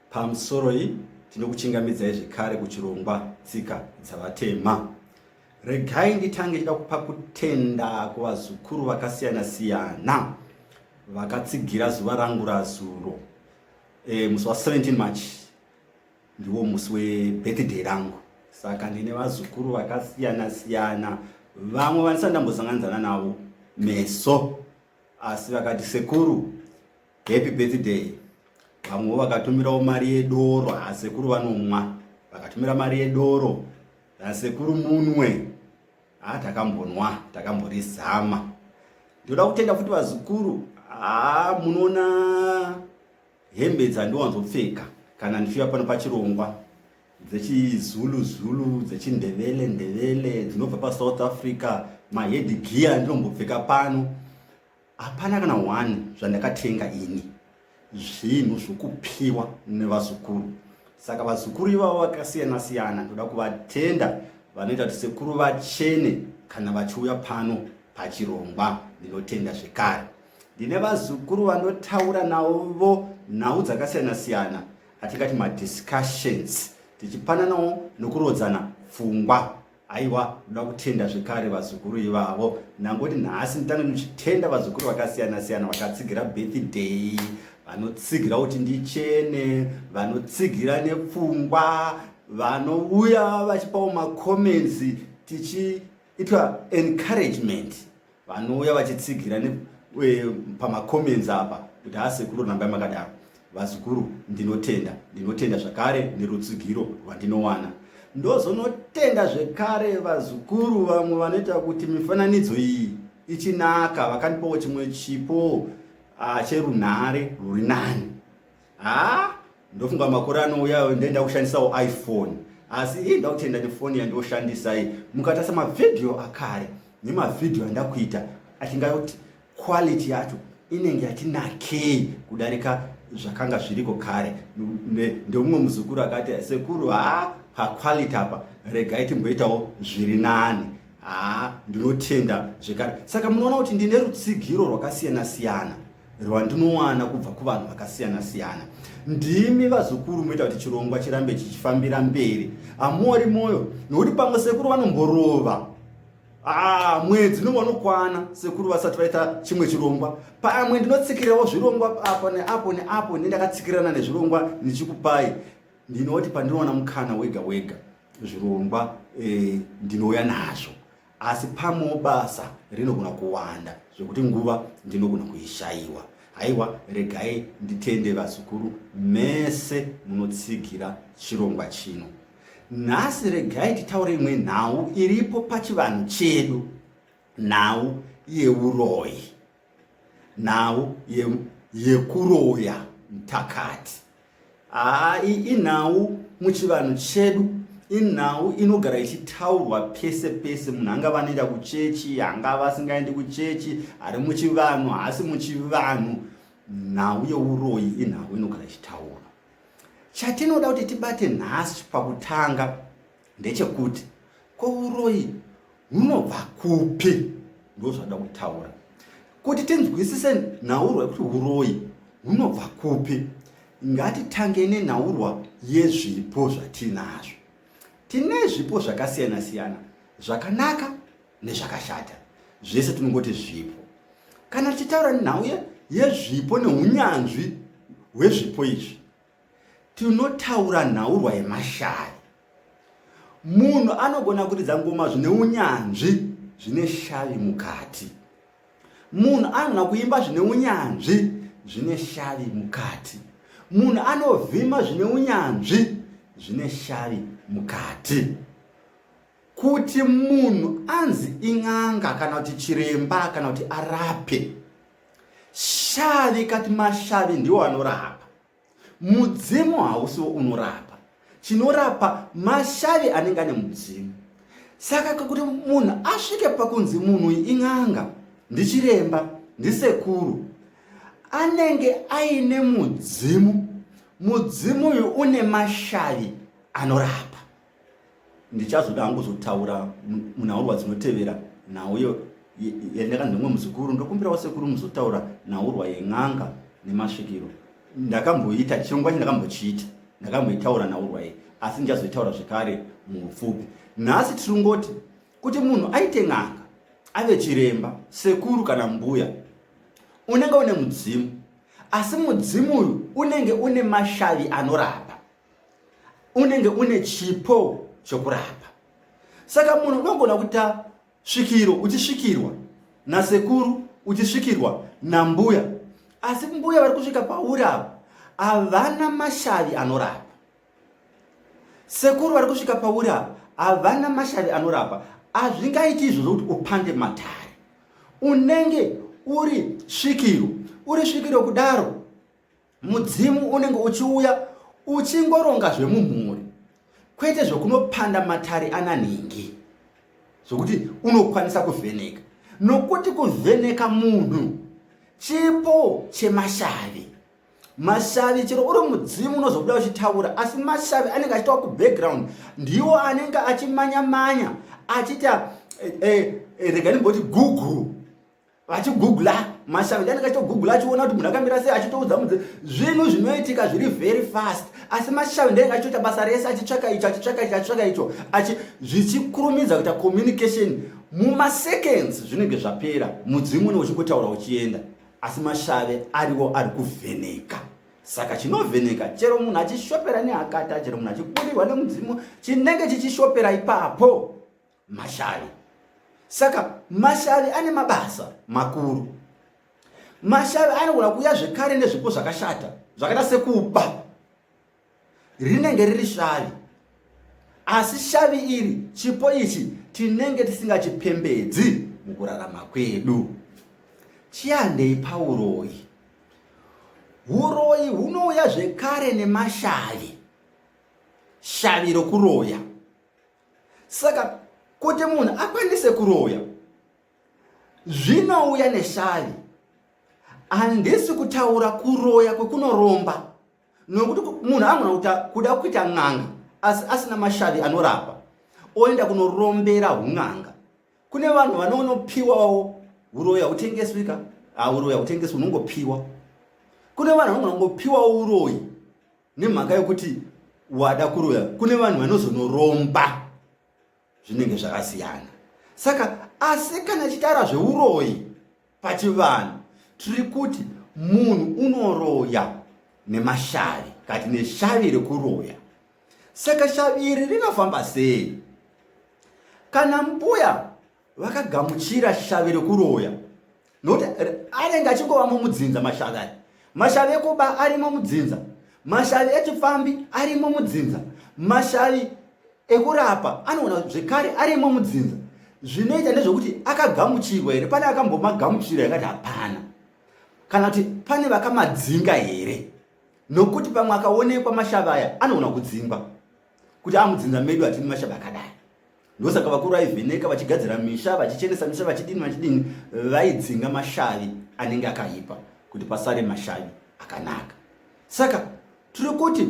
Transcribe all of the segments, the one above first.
Pamusoroi tinokuchingamidzai zvekare kuchirongwa tsika dzavatema. Regai nditange ndida kupa kutenda kuvazukuru vakasiyana siyana vakatsigira zuva rangu razuro. Musi wa 17 March ndiwo musi webirthday rangu. Saka ndine vazukuru vakasiyana siyana, vamwe vandisati ndambozanganisana navo meso, asi vakati sekuru happy birthday. Vamwe vakatumirawo mari yedoro, asekuru vanomwa. Vakatumira mari yedoro, asekuru munwe. Takambonwa, takamborizama. Ndoda kutenda futi vazukuru, munoona hembe dzandiwanzopfeka kana ndichiuya pano pachirongwa, dzechizulu zulu, dzechindevele ndevele, dzinobva paSouth Africa, maheadgear ndinombopfeka pano. Hapana kana 1 zvandakatenga ini, zvinhu zvokupiwa nevazukuru. Saka vazukuru ivavo vakasiyana siyana ndoda kuvatenda, vanoita kuti sekuru vachene kana vachiuya pano pachirongwa. Ndinotenda zvekare. Ndine vazukuru vanotaura navo nhau dzakasiyana siyana, atingati madiscussions, tichipananawo nokurodzana pfungwa. Aiwa, ndoda kutenda zvekare vazukuru ivavo. Nangoti nhasi nditange ndichitenda vazukuru vakasiyana siyana vakatsigira birthday, vanotsigira kuti ndichene, vanotsigira nepfungwa, vanouya vachipawo macomments tichiitwa encouragement, vanouya vachitsigira pamacomments apa kuti sekuru rambai makadaro. Vazukuru ndinotenda zvakare nerutsigiro rwandinowana. Ndozonotenda zvekare vazukuru vamwe vanoita kuti mifananidzo iyi ichinaka, vakandipawo chimwe chipo cherunhare ruri nani. Ndofunga makore anouya ndenda kushandisawo iPhone, asi ndoda kutenda nefoni yandoshandisai. Mukatasa mavhidhiyo akare nemavhidhiyo andakuita, achingati quality yacho inenge yatinakei kudarika zvakanga zviriko kare. Ndomumwe muzukuru akati, sekuru quality apa regai timboitawo zviri nani. Ndinotenda zvekare. Saka munoona kuti ndine rutsigiro rwakasiyana siyana rwandinowana kubva kuvanhu vakasiyana siyana. Ndimi vazukuru muita kuti chirongwa chirambe chichifambira mberi. Amori moyo nokuti pamwe sekuru vanomborova. Mwedzi unokwana sekuru vasati vaita chimwe chirongwa. Pamwe ndinotsikirawo zvirongwa apo neapo neapo, ndakatsikirana nezvirongwa ndichikupai. Ndinoti pandinoona mukana wega wega zvirongwa ndinouya nazvo, asi pamwewo basa rinogona kuwanda zvekuti nguva ndinogona kuishayiwa. Haiwa, regai nditende vazukuru mese munotsigira chirongwa chino. Nhasi regai titaure imwe nhau iripo pachivanhu chedu, nhau yeuroi, nhau yekuroya mutakati. Inhau muchivanhu chedu, inhau inogara ichitaurwa pese pese. Munhu angava anoenda kuchechi, angava asingaendi kuchechi, ari muchivanhu, asi muchivanhu. Nhau yeuroi inhau inogara ichitaurwa. Chatinoda kuti tibate nhasi pakutanga ndechekuti, ko uroi hunobva kupi? Ndozvada kutaura kuti tinzwisise nhaurwa yekuti uroi hunobva kupi. Ngatitange nenhaurwa yezvipo zvatinazvo. Tine zvipo zvakasiyana siyana, zvakanaka nezvakashata. Zvese tinongoti zvipo. Kana tichitaura nhau yezvipo neunyanzvi hwezvipo izvi, tinotaura nhaurwa yemashavi. Munhu anogona kuridza ngoma zvine unyanzvi, zvine shavi mukati. Munhu anogona kuimba zvine unyanzvi, zvine shavi mukati. Munhu anovhima zvine unyanzvi, zvine shavi mukati. Kuti munhu anzi in'anga kana kuti chiremba kana kuti arape, shavi kati mashavi ndiwo anorapa. Mudzimu hausiwo unorapa. Chinorapa mashavi anenge ane mudzimu. Saka kuti munhu asvike pakunzi munhu in'anga, ndichiremba, ndisekuru, anenge aine mudzimu. Mudzimu uyu une mashavi anorapa. Ndichazoda hangu kuzotaura munhaurwa dzinotevera nhau yandakati ndomwe muzukuru. Ndokumbirawo sekuru muzotaura nhaurwa yen'anga nemasvikiro. Ndakamboita chirongwa chandakambochiita ndakamboitaura naurwai, asi ndichazoitaura zvekare muupfupi. Nhasi tirungoti kuti munhu aite n'anga, ave chiremba, sekuru kana mbuya, unenge une mudzimu, asi mudzimu uyu unenge une mashavi anorapa, unenge une chipo chokurapa. Saka munhu unogona kuita svikiro uchisvikirwa nasekuru, uchisvikirwa nambuya, asi mbuya vari kusvika pauri apo havana mashavi anorapa, sekuru vari kusvika pauri apo havana mashavi anorapa. Hazvingaiti izvozvo kuti upande matare. Unenge uri svikiro kudaro, mudzimu unenge uchiuya uchingoronga zvemumhuri, kwete zvokunopanda matare ananhingi zvokuti unokwanisa kuvheneka. Nokuti kuvheneka munhu chipo chemashavi. Mashavi chero uri mudzimu unozobuda uchitaura, asi mashavi anenge achitaura kubackground, ndiwo anenge achimanya-manya achita rega ndimboti google, vachigugula mashavi anenge achitogugula achiona kuti munhu akamira sei, achitoudza mudzimu zvinhu zvinoitika zviri very fast. Asi mashavi ndenga achitoita basa rese, achitsvaka icho zvichikurumidza kuita communication mumaseconds zvinenge zvapera, mudzimu une uchingotaura uchienda. Asi mashavi ariwo ari kuvheneka. Saka chinovheneka, chero munhu achishopera nehakata, chero munhu achikurirwa nemudzimu, chinenge chichishopera ipapo mashavi. Saka mashavi ane mabasa makuru. Mashavi anogona kuuya zvekare nezvipo zvakashata, zvakaita sekuba, rinenge riri shavi. Asi shavi iri, chipo ichi, tinenge tisingachipembedzi mukurarama kwedu. Chiandei pauroi? Uroi hunouya zvekare nemashavi, shavi rokuroya. Saka kuti munhu akwanise kuroya, zvinouya neshavi. Handisi kutaura kuroya kwekunoromba, nokuti munhu angona kuda kuita n'anga asi asina mashavi anorapa, oenda kunorombera hun'anga. Kune vanhu vanonopiwawo uroya hutengeswika, uroya hutengeswi, unongopiwa. Kune vanhu vanongopiwawo uroyi nemhaka yokuti wada kuroya. Kune vanhu vanozonoromba, zvinenge zvakasiyana. Saka asi kana chitaura zveuroyi pachivanhu, tiri kuti munhu unoroya nemashavi, kati neshavi rekuroya. Saka shavi iri rinofamba sei? Kana mbuya vakagamuchira shavi rekuroya, nokuti anenge achingova mumudzinza mashavi aya. Mashavi ekuba arimo mudzinza, mashavi echipfambi arimo mudzinza, mashavi ekurapa anoona zvekare arimo mudzinza. Zvinoita ndezvokuti akagamuchirwa here? Pane akambomagamuchira yakati hapana? Kana kuti pane vakamadzinga here? Nokuti pamwe akaonekwa mashavi aya anoona kudzingwa kuti amudzinza medu hatini mashavi akadai. Ndosaka vakuru vaivheneka vachigadzira misha, vachichenesa misha, vachidini, vaidzinga mashavi anenge akaipa kuti pasare mashavi akanaka. Saka tiri kuti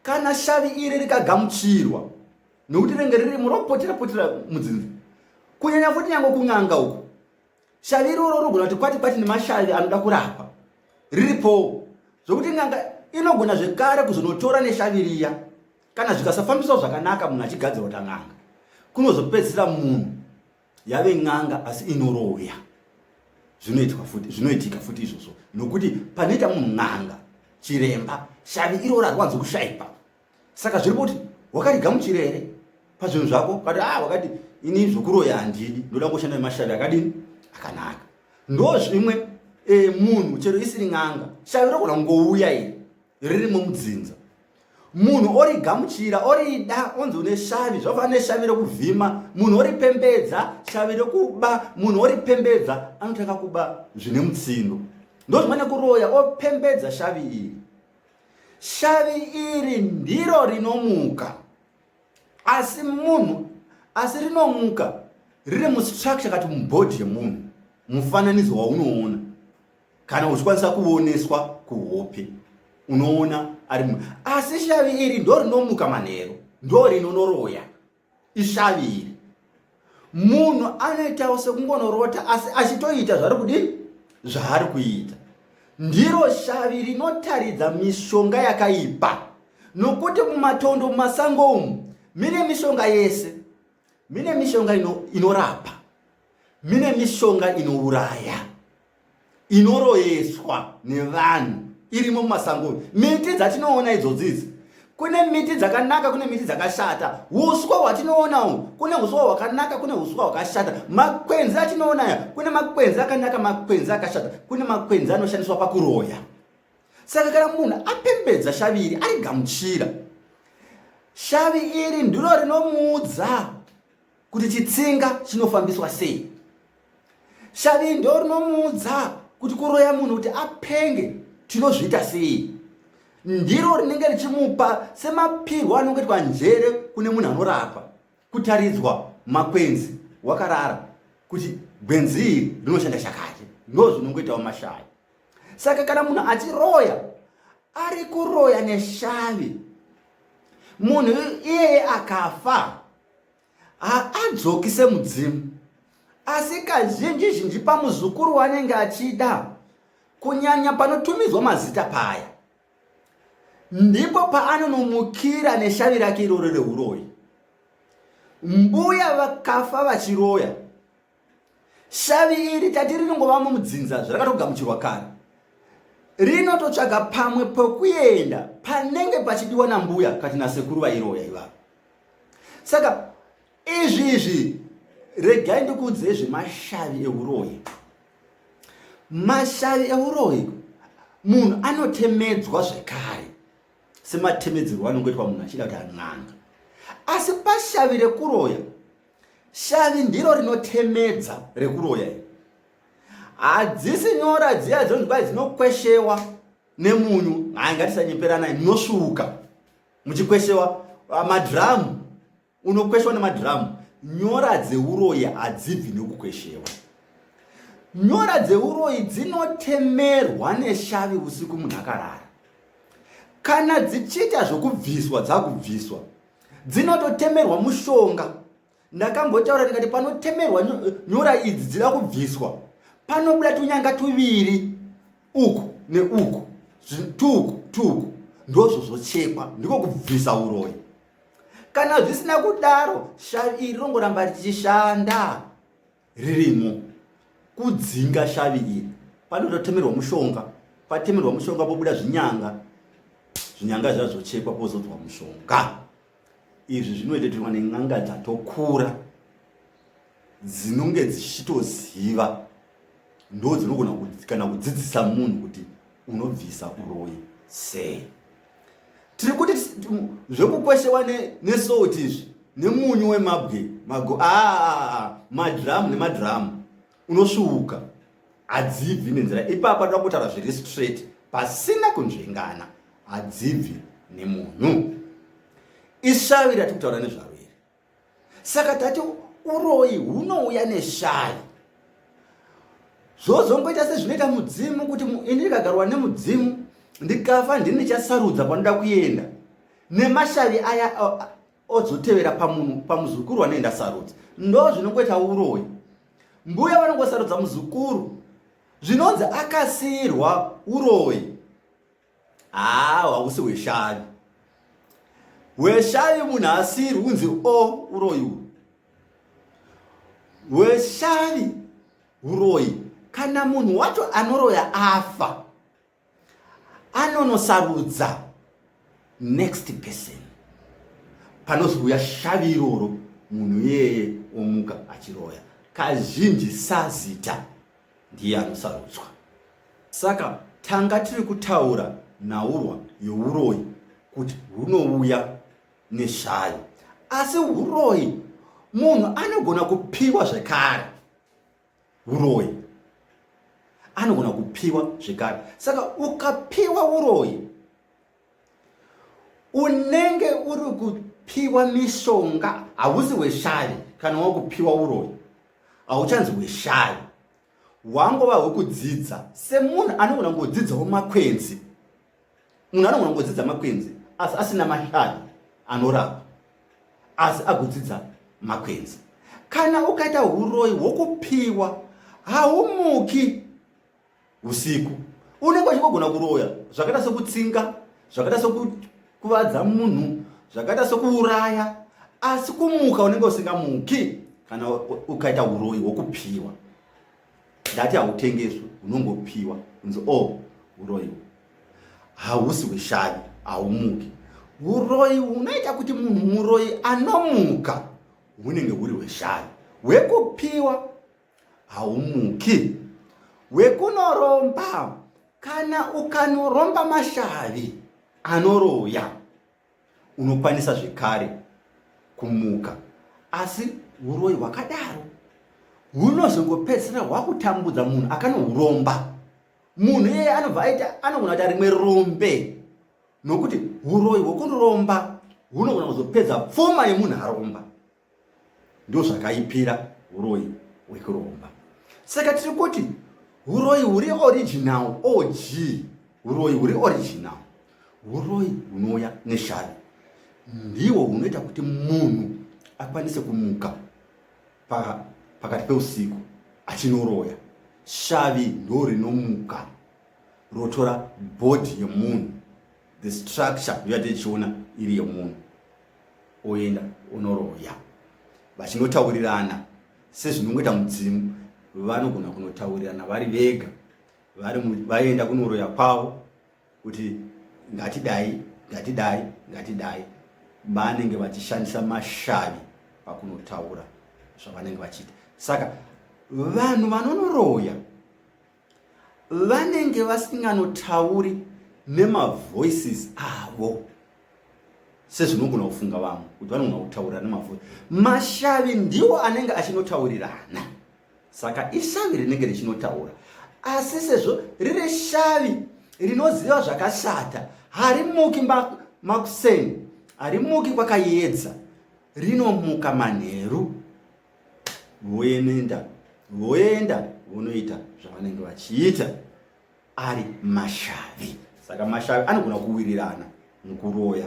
kana shavi iri rikagamuchirwa, nokuti rinenge riri muropotera mudzinza, kunyanya futi nyange kun'anga uko, shavi iroro rinogona kuti kwati nemashavi anoda kurapa riripo, zvokuti n'anga inogona zvekare kuzonotora neshavi riya. Kana zvikasafambiswa zvakanaka munhu achigadzirwa ta n'anga, kunozopedzisira munhu yave n'anga asi inoroya. Zvinoitika futi izvozvo, nokuti panoita munhu n'anga, chiremba, shavi iroro harikwanzi kushaipa. Saka zviri kuti wakarigamuchira here pazvinhu zvako, wakati ini zvokuroya handidi, ndoda kushanda nemashavi akadini akanaka. Ndo zvimwe munhu chero isiri n'anga, shavi rinogona kungouya iri ririmo mudzinza, munhu origamuchira, orida, onzi une shavi, zvafana neshavi rekuvhima, munhu oripembedza, shavi rekuba, munhu oripembedza, anotanga kuba zvine mutsindo. Ndozvimane kuroya, opembedza shavi iri. Shavi iri ndiro rinomuka, asi rinomuka riri mustructure kati mubhodhi yemunhu, mufananidzo waunoona kana uchikwanisa kuoneswa kuhope, unoona ari asi shavi iri ndo rinomuka manheru, ndo rinonoroya. Ishavi iri munhu anoitawo sekungonorota asi achitoita zvari kudini, zvaari kuita. Ndiro shavi rinotaridza mishonga yakaipa, nokuti mumatondo mumasango umu mine mishonga yese. Mine mishonga inorapa, mine mishonga inouraya, inoroyeswa nevanhu irimo mumasango. Miti dzatinoona idzodzizi, kune miti dzakanaka, kune miti dzakashata. Uswa hwatinoona uhu, kune uswa hwakanaka, kune uswa hwakashata. Makwenzi atinoona aya, kune makwenzi akanaka, makwenzi akashata. Kune makwenzi anoshandiswa pakuroya. Saka kana munhu apembedza shavi iri ari gamuchira, shavi iri ndiro rinomuudza kuti chitsinga chinofambiswa sei. Shavi ndiro rinomuudza kuti kuroya munhu kuti apenge tinozviita sei. Ndiro rinenge richimupa semapirwa anongoitwa njere kune munhu anorapa, kutaridzwa makwenzi wakarara kuti gwenzi iri rinoshanda chakati. Ndizvo zvinongoitawo mashavi. Saka kana munhu achiroya, ari kuroya neshavi, munhu iyeye akafa haadzoki semudzimu, asi kazhinji pamuzukuru wanenge achida, kunyanya panotumidzwa mazita paya, ndipo paanonomukira neshavi rake iroro reuroyi. Mbuya vakafa vachiroya, shavi iri tati rinongova mumudzinza zvarakatogamuchirwa kare, rinototsvaga pamwe pekuenda panenge pachidiwa nambuya kati nasekuru vairoya ivavo. Saka izvi regai ndikuudze zvemashavi euroyi. Mashavi euroyi munhu anotemedzwa zvekare sematemedzerwo anongoitwa munhu achida kuti an'anga. Asi pashavi rekuroya, shavi ndiro rinotemedza rekuroya. Hadzisi nyora dziya dzonzwa dzinokweshewa nemunyu, ngatisanyemperana, munosvuka muchikweshewa madhiramu, unokweshwa nemadhiramu. Nyora dzeuroyi hadzibvi nekukweshewa. Nyora dzeuroyi dzinotemerwa neshavi usiku munhu akarara. Kana dzichiita zvokubviswa dzakubviswa, dzinototemerwa mushonga. Ndakambotaura ndikati panotemerwa nyora idzi dzida kubviswa, panobuda tunyanga tuviri, uku neuku, tuku, ndozvo zvochekwa, ndiko kubvisa uroyi. Kana zvisina kudaro, shavi iri rinongoramba richishanda ririmo kudzinga shavi iri. Panototemerwa mushonga, patemerwa mushonga pobuda zvinyanga zvazvochekwa pozodzwa mushonga. Izvi zvinoitirwa nen'anga dzatokura, dzinonge dzichitoziva, ndo dzinogona kana kudzidzisa munhu kuti unobvisa uroyi sei. Tiri kuti zvekukweshewa nesouti izvi nemunyu wemabwe, madhiramu nemadhiramu unosvuuka, hadzibvi nenzira. Ipapa toda kutaura zviri straight, pasina kunzvengana, hadzibvi nemunhu. Ishavi ratiri kutaura nezvaro iri. Saka tati uroyi hunouya neshavi. Zvozongoita sezvinoita mudzimu, kuti ini ndikagarwa nemudzimu ndikafa ndini ndichasarudza panoda kuenda. Nemashavi aya ozotevera pamuzukuru wanoenda sarudza. Ndo zvinongoita uroyi. Mbuya vanongosarudza muzukuru, zvinonzi akasiyirwa uroyi. Hausi hweshavi. Hweshavi munhu asiyirwi unzi uroyi uyu. Hweshavi uroyi, kana munhu wacho anoroya afa, anonosarudza next person, panozouya shavi iroro, munhu iyeye omuka achiroya. Kazhinji sazita ndiye anosarudzwa. Saka tanga tiri kutaura nhaurwa youroyi kuti hunouya neshavi. Asi uroyi munhu anogona kupiwa zvekare. Uroyi anogona kupiwa zvekare. Saka ukapiwa uroyi, unenge uri kupiwa mishonga, hausi hweshavi. Kana wakupiwa uroyi, hauchanzi hweshavi, wangova hwekudzidza. Semunhu anogona kungodzidzawo makwenzi. Munhu anogona kungodzidza makwenzi asi asina mashavi anorapa, asi agodzidza makwenzi. Kana ukaita uroyi hwokupiwa, haumuki usiku. Unenge uchigona kuroya zvakaita sokutsinga, zvakaita kuvadza munhu zvakaita sokuuraya, asi kumuka unenge usingamuki kana ukaita uroyi hwokupiwa. Ndati hautengeswi, unongopiwa kunzi uroyi hausi hweshavi, haumuki. Uroyi unoita kuti munhu muroyi anomuka hunenge huri hweshavi. Hwekupiwa haumuki. Hwekunoromba, kana ukanoromba mashavi anoroya, unokwanisa zvekare kumuka. Asi uroyi hwakadaro hunozongopedzisira hwakutambudza munhu akanohuromba. Munhu iyeye anogona kuti rimwe rombe, nokuti uroyi hwokunoromba hunogona kuzopedza pfuma yemunhu aromba. Ndo zvakaipira uroyi hwekuromba. Saka tiri kuti uroyi huri original, OG, uroyi huri original, uroyi hunouya neshavi, ndihwo hunoita kuti munhu akwanise kumuka pakati peusiku achinoroya. Shavi ndo rinomuka rotora body yemunhu, the structure yatichiona iri yemunhu, oenda onoroya. Vachinotaurirana sezvinongoita mudzimu, vanogona kunotaurirana vari vega, vaenda kunoroya kwavo kuti ngatidai, ngatidai, ngatidai. Vanenge vachishandisa mashavi pakunotaura zvavanenge vachiita. Saka vanhu vanonoroya vanenge vasinganotauri nemavoices avo sezvinogona kufunga vamwe kuti vanogona kutaura nemavoices. Mashavi ndiwo anenge achinotaurirana, saka ishavi rinenge richinotaura. Asi sezvo riri shavi rinoziva zvakashata, harimuki makuseni, harimuki kwakaedza, rinomuka manheru, voenda vonoita zvavanenge vachiita ari mashavi. Saka mashavi anogona kuwirirana mukuroya,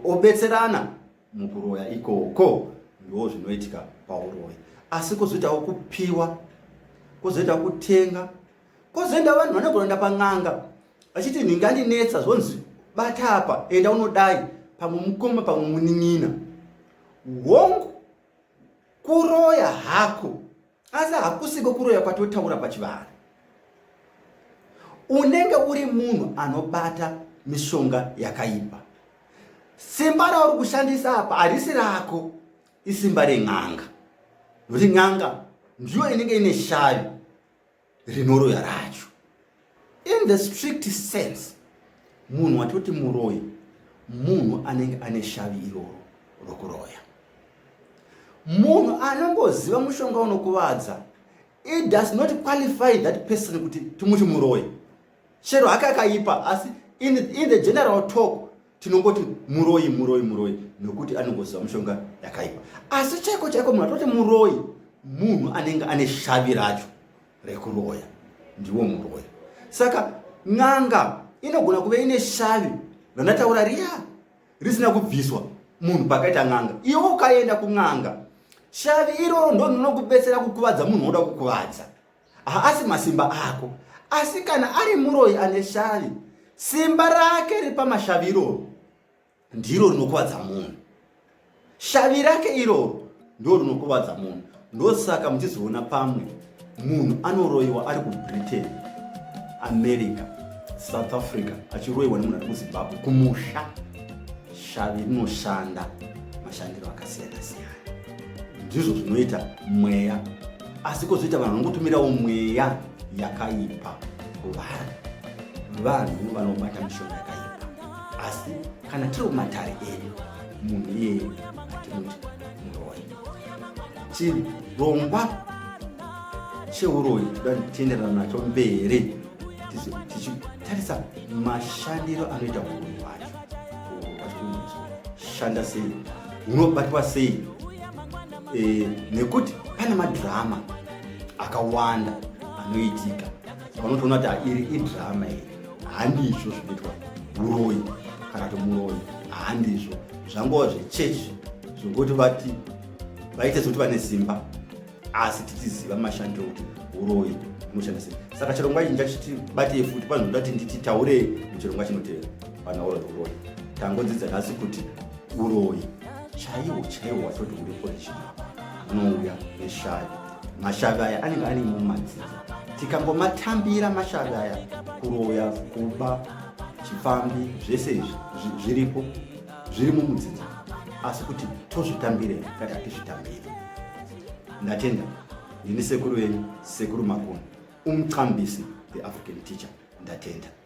obetserana mukuroya ikoko. Ndo zvinoitika pauroyi. Asi kozoitawo kupiwa, kozoitawo kutenga, kozoenda vanhu vanogona kuenda pan'anga vachiti nhingandinetsa, zvonzi bata apa, enda unodai, pamwe mukoma pamwe munin'ina. Hongu kuroya hako, asi hakusiko kuroya kwatotaura pachivanhu. Unenge uri munhu anobata mishonga yakaipa. Simba rauri kushandisa apa harisi rako, isimba ren'anga. Nokuti n'anga ndiyo inenge ine shavi rinoroya racho. In the strict sense, munhu watoti muroyi, munhu anenge ane shavi iroro rokuroya. Munhu anongoziva mushonga unokuvadza, it does not qualify that person kuti tumuti muroyi. Chero akakaipa, asi in the general talk tinongoti muroyi, muroyi, muroyi, nokuti anongoziva mushonga yakaipa. Asi chaiko munhu atoti muroyi, munhu anenge ane shavi racho rekuroya, ndiwo muroyi. Saka n'anga inogona kuve ine shavi ranataura riya risina kubviswa munhu pakaita n'anga. Iwe ukaenda kun'anga, shavi iroro ndo rinokubetsera kukuvadza munhu unoda kukuvadza, haasi masimba ako. Asi kana ari muroyi ane shavi, simba rake riri pamashavi iroro ndiro rinokuvadza munhu. Shavi rake iroro ndo rinokuvadza munhu. Ndosaka muchizoona pamwe munhu anoroyiwa ari kuBritain, America, South Africa, achiroyiwa nemunhu ari kuZimbabwe kumusha. Shavi rinoshanda mashandiro akasiyana siyana. Ndizvo zvinoita mweya. Asi kozoita vanhu vanongotumirawo mweya yakaipa kuvanhu vanobata mishonga yakaipa. Asi kana tiri mumatare edu, munhu iyeye atimuti muroyi. Chirongwa cheuroyi toda tienderana nacho mberi tichitarisa mashandiro anoita uroyi wacho. Shanda sei, unobatwa sei, nekuti pane madrama akawanda anoitika. Unotoona kuti iri idrama iri, handizvo zvinoitwa uroyi kana kuti muroyi, handizvo. Zvangova zvechechi zvokuti vaite sekuti vane simba, asi tichiziva mashandiro kuti uroyi unoshanda sei. Saka chirongwa ichi ngachitibatei futi, panozoda kuti ndititaure muchirongwa chinotevera panyaya uroyi. tangodzidza nhasi kuti uroi chaiwo watoti uri original unouya neshavi. Mashavi aya anenge ane mumadzinza, tikangomatambira mashavi aya, kuroya, kuba, chifambi, zvese izvi zviripo, zviri mumudzinza, asi kuti tozvitambire kana atizvitambire. Ndatenda. Ndini sekuru wenyu, Sekuru Makoni, umxambisi, the African teacher. Ndatenda.